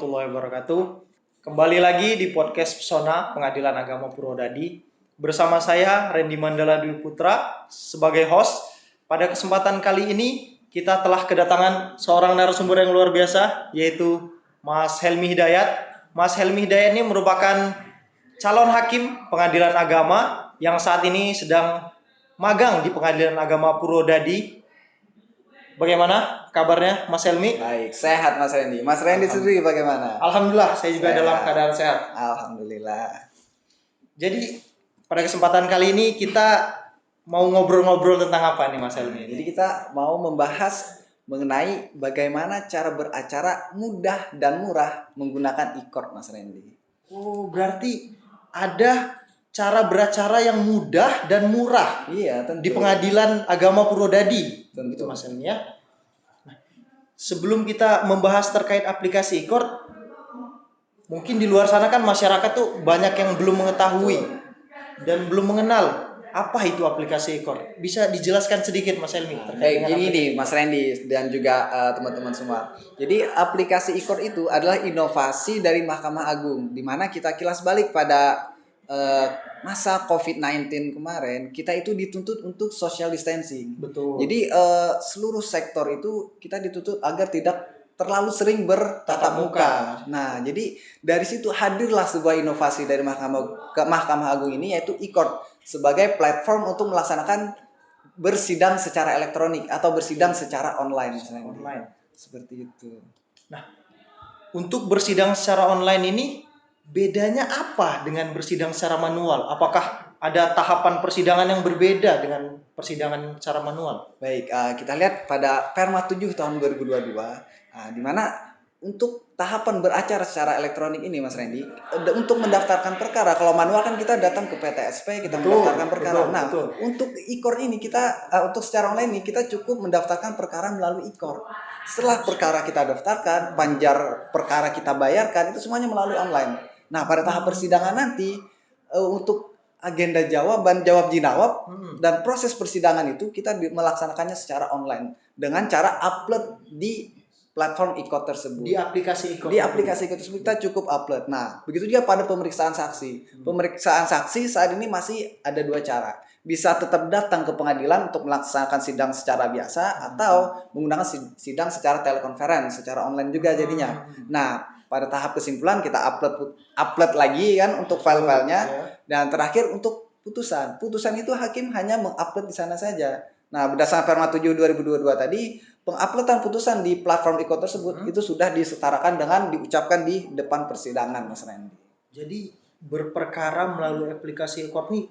warahmatullahi wabarakatuh. Kembali lagi di podcast Pesona Pengadilan Agama Purwodadi. Bersama saya Randy Mandala Dwi Putra sebagai host. Pada kesempatan kali ini kita telah kedatangan seorang narasumber yang luar biasa, yaitu Mas Helmi Hidayat. Mas Helmi Hidayat ini merupakan calon hakim pengadilan agama yang saat ini sedang magang di Pengadilan Agama Purwodadi. Bagaimana kabarnya Mas Helmi? Baik, sehat Mas Randy. Mas Randy sendiri bagaimana? Alhamdulillah, saya juga dalam keadaan sehat. Alhamdulillah. Jadi pada kesempatan kali ini kita mau ngobrol-ngobrol tentang apa nih Mas Helmi? Jadi kita mau membahas mengenai bagaimana cara beracara mudah dan murah menggunakan e-court, Mas Randy. Oh, berarti ada cara beracara yang mudah dan murah. Iya, tentu. Di Pengadilan Agama Purwodadi. Tentu. Itu Mas Helmi ya. Nah, sebelum kita membahas terkait aplikasi e-court, mungkin di luar sana kan masyarakat tuh banyak yang belum mengetahui dan belum mengenal apa itu aplikasi e-court. Bisa dijelaskan sedikit Mas Helmi? Gini nih Mas Randy dan juga teman-teman semua. Jadi aplikasi e-court itu adalah inovasi dari Mahkamah Agung, di mana kita kilas balik pada masa COVID-19 kemarin, kita itu dituntut untuk social distancing. Betul. Jadi seluruh sektor itu kita dituntut agar tidak terlalu sering bertatap muka. Nah, jadi dari situ hadirlah sebuah inovasi dari Mahkamah Agung ini, yaitu e-court sebagai platform untuk melaksanakan bersidang secara elektronik atau bersidang secara online misalnya. Online. Seperti itu. Nah, untuk bersidang secara online ini bedanya apa dengan bersidang secara manual? Apakah ada tahapan persidangan yang berbeda dengan persidangan secara manual? Baik, kita lihat pada Perma 7 tahun 2022, di mana untuk tahapan beracara secara elektronik ini Mas Randy, untuk mendaftarkan perkara, kalau manual kan kita datang ke PTSP, kita mendaftarkan perkara. Untuk e-court ini kita untuk secara online ini kita cukup mendaftarkan perkara melalui e-court. Setelah perkara kita daftarkan, panjar perkara kita bayarkan, itu semuanya melalui online. Nah, pada tahap persidangan nanti untuk agenda jawaban, jawab jinawab, dan proses persidangan itu kita melaksanakannya secara online dengan cara upload di platform e-court tersebut. Di aplikasi e-court. Di aplikasi e-court tersebut kita cukup upload. Nah, begitu juga pada pemeriksaan saksi. Pemeriksaan saksi saat ini masih ada dua cara. Bisa tetap datang ke pengadilan untuk melaksanakan sidang secara biasa atau menggunakan sidang secara telekonferensi, secara online juga jadinya. Nah, pada tahap kesimpulan kita upload lagi kan untuk file-filenya. Dan terakhir untuk putusan. Putusan itu hakim hanya mengupload di sana saja. Nah, berdasarkan Perma 7 2022 tadi, penguploadan putusan di platform e-court tersebut itu sudah disetarakan dengan diucapkan di depan persidangan, Mas Randy. Jadi berperkara melalui aplikasi e-court ini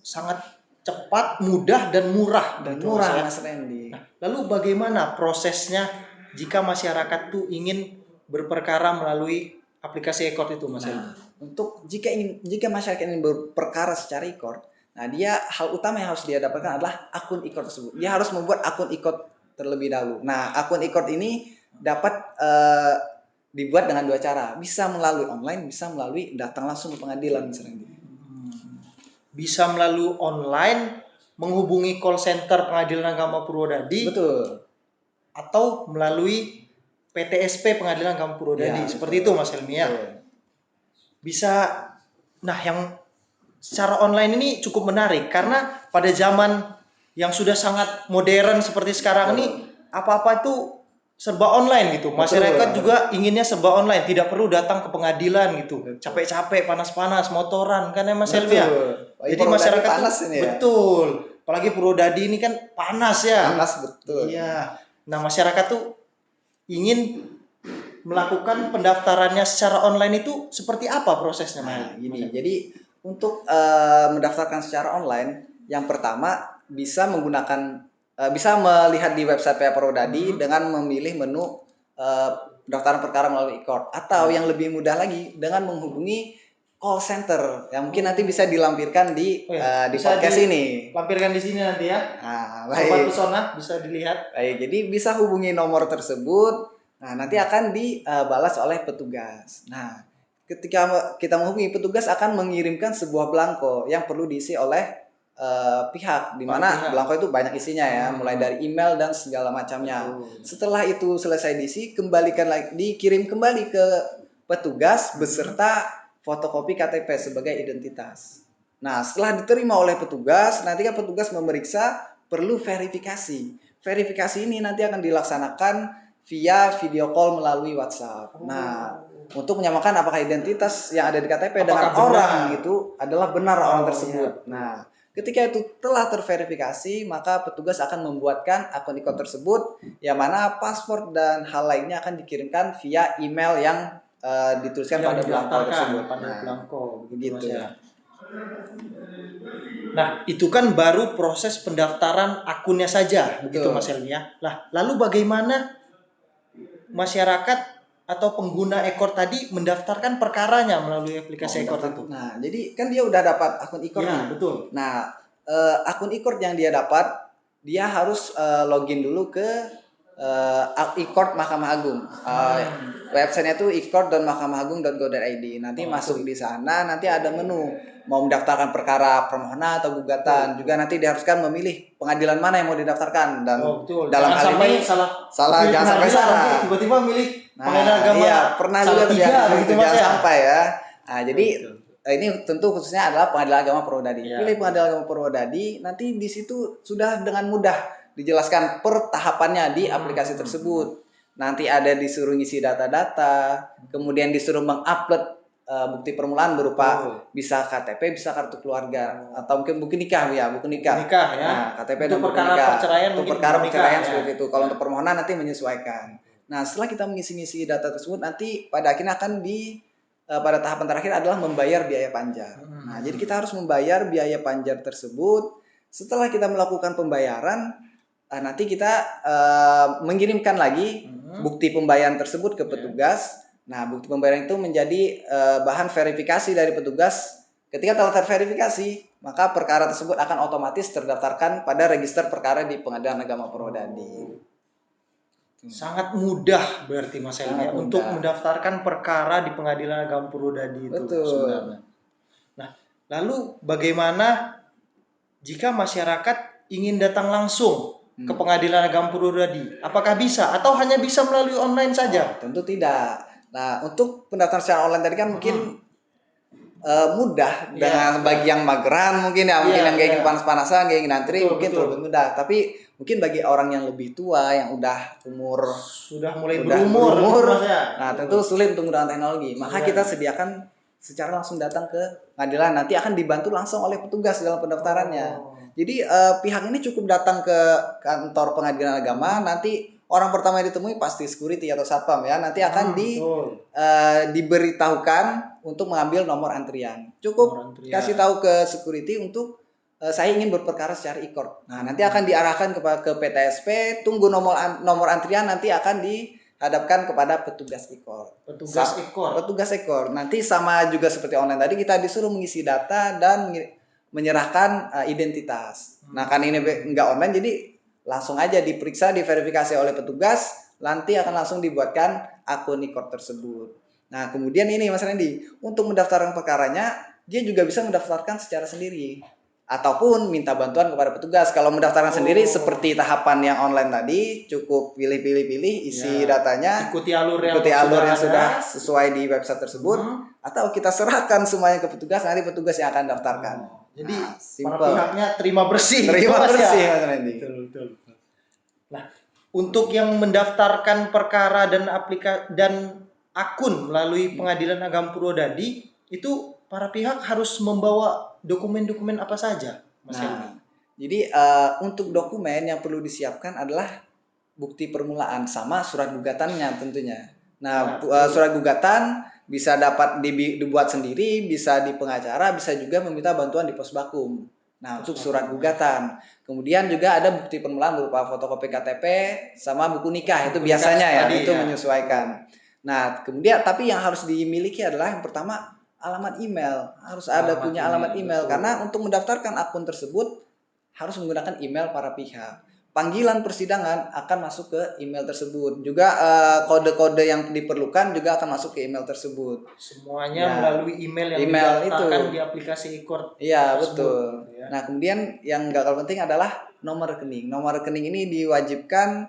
sangat cepat, mudah dan murah. Mas Randy. Nah, lalu bagaimana prosesnya jika masyarakat tuh ingin berperkara melalui aplikasi e-court itu, Mas Helmi? Untuk jika masyarakat ingin berperkara secara e-court, nah dia hal utama yang harus dia dapatkan adalah akun e-court tersebut. Dia harus membuat akun e-court terlebih dahulu. Nah, akun e-court ini dapat dibuat dengan dua cara. Bisa melalui online, bisa melalui datang langsung ke pengadilan misalnya. Bisa melalui online, menghubungi call center Pengadilan Agama Purwodadi. Betul. Atau melalui PTSP Pengadilan Agama Purwodadi. Seperti itu Mas Helmi ya. Bisa. Nah, yang secara online ini cukup menarik karena pada zaman yang sudah sangat modern seperti sekarang ini apa-apa itu serba online gitu. Masyarakat juga inginnya serba online, tidak perlu datang ke pengadilan gitu. Capek-capek, panas-panas, motoran kan ya Mas Helmi ya. Jadi masyarakat panas tuh, ini ya. Betul. Apalagi Purwodadi ini kan panas ya. Panas betul. Iya. Nah, masyarakat tuh ingin melakukan pendaftarannya secara online itu seperti apa prosesnya? Nah, gini. Jadi untuk mendaftarkan secara online, yang pertama bisa melihat di website PA Purwodadi dengan memilih menu pendaftaran perkara melalui e-court, atau yang lebih mudah lagi dengan menghubungi call center yang mungkin nanti bisa dilampirkan di podcast ini. Lampirkan di sini nanti ya. Baik. Sobat Pesona bisa dilihat. Baik, jadi bisa hubungi nomor tersebut. Nah, nanti akan dibalas oleh petugas. Nah, ketika kita menghubungi, petugas akan mengirimkan sebuah belangko yang perlu diisi oleh pihak, di Para mana pihak. belangko itu banyak isinya ya, mulai dari email dan segala macamnya. Setelah itu selesai diisi, dikirim kembali ke petugas beserta fotokopi KTP sebagai identitas. Nah, setelah diterima oleh petugas, nanti kan petugas memeriksa, perlu verifikasi. Verifikasi ini nanti akan dilaksanakan via video call melalui WhatsApp. Nah, untuk menyamakan apakah identitas yang ada di KTP dengan orang itu adalah benar orang tersebut. Nah, ketika itu telah terverifikasi, maka petugas akan membuatkan akun e-card tersebut, yang mana paspor dan hal lainnya akan dikirimkan via email yang dituliskan pada belangko tersebut. Pada belangko, begitu ya. Nah, itu kan baru proses pendaftaran akunnya saja, begitu Mas Helmi ya. Nah, lalu bagaimana masyarakat atau pengguna e-card tadi mendaftarkan perkaranya melalui aplikasi e-card itu? Nah, jadi kan dia udah dapat akun e-card. Ya, betul. Nah, akun e-card yang dia dapat, dia harus login dulu ke e-card Mahkamah Agung. Websitenya itu e-court.mahkamahAgung.go.id. Nanti masuk di sana, nanti ada menu mau mendaftarkan perkara permohonan atau gugatan. Juga nanti diharuskan memilih pengadilan mana yang mau didaftarkan, dan dalam hal ini salah jangan sampai salah. Tiba-tiba milih pengadilan agama. Iya, pernah juga terjadi begitu, jangan sampai ya. Nah, jadi ini tentu khususnya adalah pengadilan agama Purwodadi. Pilih pengadilan agama Purwodadi, nanti di situ sudah dengan mudah dijelaskan per tahapannya di aplikasi tersebut. Nanti ada disuruh ngisi data-data, kemudian disuruh mengupload bukti permulaan berupa bisa KTP, bisa kartu keluarga, atau mungkin buku nikah ya, buku nikah. Ya. Nah, KTP dan buku nikah. Untuk perkara perceraian seperti itu. Kalau untuk permohonan nanti menyesuaikan. Nah, setelah kita mengisi-ngisi data tersebut, nanti pada akhirnya akan pada tahapan terakhir adalah membayar biaya panjar. Nah, jadi kita harus membayar biaya panjar tersebut. Setelah kita melakukan pembayaran, nanti kita mengirimkan lagi bukti pembayaran tersebut ke petugas. Nah, bukti pembayaran itu menjadi bahan verifikasi dari petugas. Ketika telah terverifikasi, maka perkara tersebut akan otomatis terdaftarkan pada register perkara di Pengadilan Agama Purwodadi. Sangat mudah berarti Mas Helmi untuk mendaftarkan perkara di Pengadilan Agama Purwodadi itu sebenarnya. Nah, lalu bagaimana jika masyarakat ingin datang langsung ke Pengadilan Agama Purwodadi? Apakah bisa atau hanya bisa melalui online saja? Tentu tidak. Nah, untuk pendaftaran secara online tadi kan mungkin mudah dengan bagi yang mageran mungkin ya, mungkin yang kayak panas-panasan, kayak ngantri mungkin terlalu mudah. Tapi mungkin bagi orang yang lebih tua, yang udah sudah mulai berumur, nah tentu sulit untuk menggunakan teknologi. Maka kita sediakan secara langsung datang ke pengadilan, nanti akan dibantu langsung oleh petugas dalam pendaftarannya. Jadi pihak ini cukup datang ke kantor Pengadilan Agama, nanti orang pertama yang ditemui pasti security atau satpam ya. Nanti akan diberitahukan untuk mengambil nomor antrian. Cukup kasih tahu ke security untuk saya ingin berperkara secara e-court. Nah, nanti akan diarahkan ke PTSP, tunggu nomor antrian, nanti akan dihadapkan kepada petugas e-court. Petugas e-court. Nanti sama juga seperti online tadi, kita disuruh mengisi data dan menyerahkan identitas. Nah, kan ini nggak online, jadi langsung aja diperiksa, diverifikasi oleh petugas, nanti akan langsung dibuatkan akun e-court tersebut. Nah, kemudian ini Mas Randy, untuk mendaftarkan perkaranya, dia juga bisa mendaftarkan secara sendiri ataupun minta bantuan kepada petugas. Kalau mendaftarkan sendiri seperti tahapan yang online tadi, cukup pilih, isi datanya, ikuti alur yang sudah sesuai di website tersebut, atau kita serahkan semuanya ke petugas, nanti petugas yang akan daftarkan. Jadi para pihaknya terima bersih Mas Randy. Betul. Nah, untuk yang mendaftarkan perkara dan akun melalui Pengadilan Agama Purwodadi, itu para pihak harus membawa dokumen-dokumen apa saja, Mas Helmi? Jadi untuk dokumen yang perlu disiapkan adalah bukti permulaan sama surat gugatannya tentunya. Nah, surat gugatan bisa dapat dibuat sendiri, bisa di pengacara, bisa juga meminta bantuan di Posbakum. Nah, untuk surat gugatan. Kemudian juga ada bukti permulaan berupa fotokopi KTP sama buku nikah, itu biasanya ya, itu menyesuaikan. Nah, kemudian tapi yang harus dimiliki adalah yang pertama alamat email. Harus ada punya alamat email, karena untuk mendaftarkan akun tersebut harus menggunakan email para pihak. panggilan persidangan akan masuk ke email tersebut. Juga kode-kode yang diperlukan juga akan masuk ke email tersebut. Semuanya Ya, melalui email yang email didaftarkan itu. di aplikasi e-court Iya, tersebut. betul. Ya. Nah, kemudian yang gak kalah penting adalah nomor rekening. Nomor rekening ini diwajibkan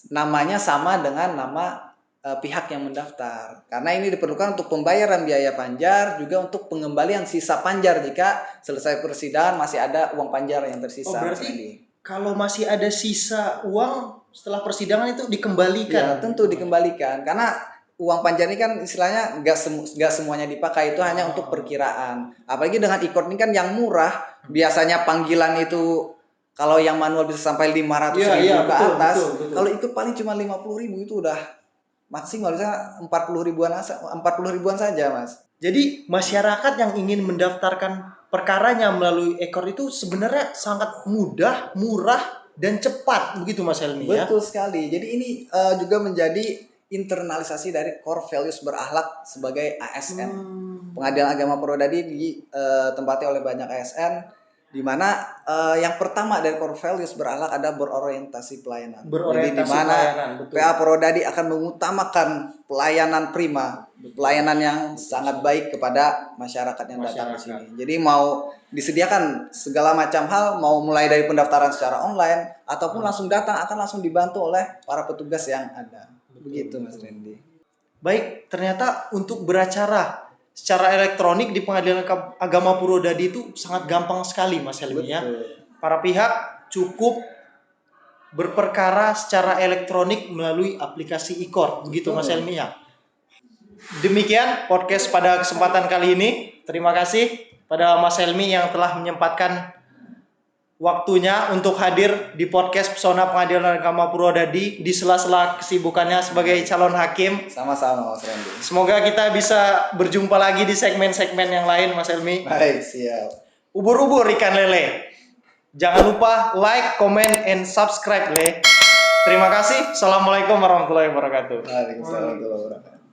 namanya sama dengan nama pihak yang mendaftar. Karena ini diperlukan untuk pembayaran biaya panjar, juga untuk pengembalian sisa panjar jika selesai persidangan masih ada uang panjar yang tersisa. Oh, berarti kalau masih ada sisa uang setelah persidangan itu dikembalikan? Iya, tentu dikembalikan. Karena uang panjar ini kan istilahnya nggak semuanya dipakai, itu hanya untuk perkiraan. Apalagi dengan e-court ini kan yang murah, biasanya panggilan itu kalau yang manual bisa sampai 500.000 ke atas. Betul. Kalau ikut paling cuma 50.000 itu udah maksimal, bisa 40 ribuan saja, Mas. Jadi masyarakat yang ingin mendaftarkan perkaranya melalui e-court itu sebenarnya sangat mudah, murah, dan cepat, begitu Mas Helmi ya? Betul sekali. Jadi ini juga menjadi internalisasi dari core values berakhlak sebagai ASN. Pengadilan Agama Purwodadi ditempati oleh banyak ASN, di mana yang pertama dari core values berakhlak ada berorientasi pelayanan. Jadi di mana PA Purwodadi akan mengutamakan pelayanan prima, pelayanan yang sangat baik kepada masyarakat yang datang di sini. Jadi mau disediakan segala macam hal, mau mulai dari pendaftaran secara online ataupun langsung datang, akan langsung dibantu oleh para petugas yang ada. Begitu Mas Randy. Baik, ternyata untuk beracara secara elektronik di Pengadilan Agama Purwodadi itu sangat gampang sekali Mas Helmi ya. Para pihak cukup berperkara secara elektronik melalui aplikasi e-court, begitu Mas Helmi ya. Demikian podcast pada kesempatan kali ini. Terima kasih pada Mas Helmi yang telah menyempatkan waktunya untuk hadir di podcast Pesona Pengadilan Agama Purwodadi di sela-sela kesibukannya sebagai calon hakim. Sama-sama Mas Randy. Semoga kita bisa berjumpa lagi di segmen-segmen yang lain Mas Helmi. Baik, siap. Ubur-ubur ikan lele. Jangan lupa like, comment, and subscribe, Le. Terima kasih. Assalamualaikum warahmatullahi wabarakatuh. Waalaikumsalam warahmatullahi wabarakatuh.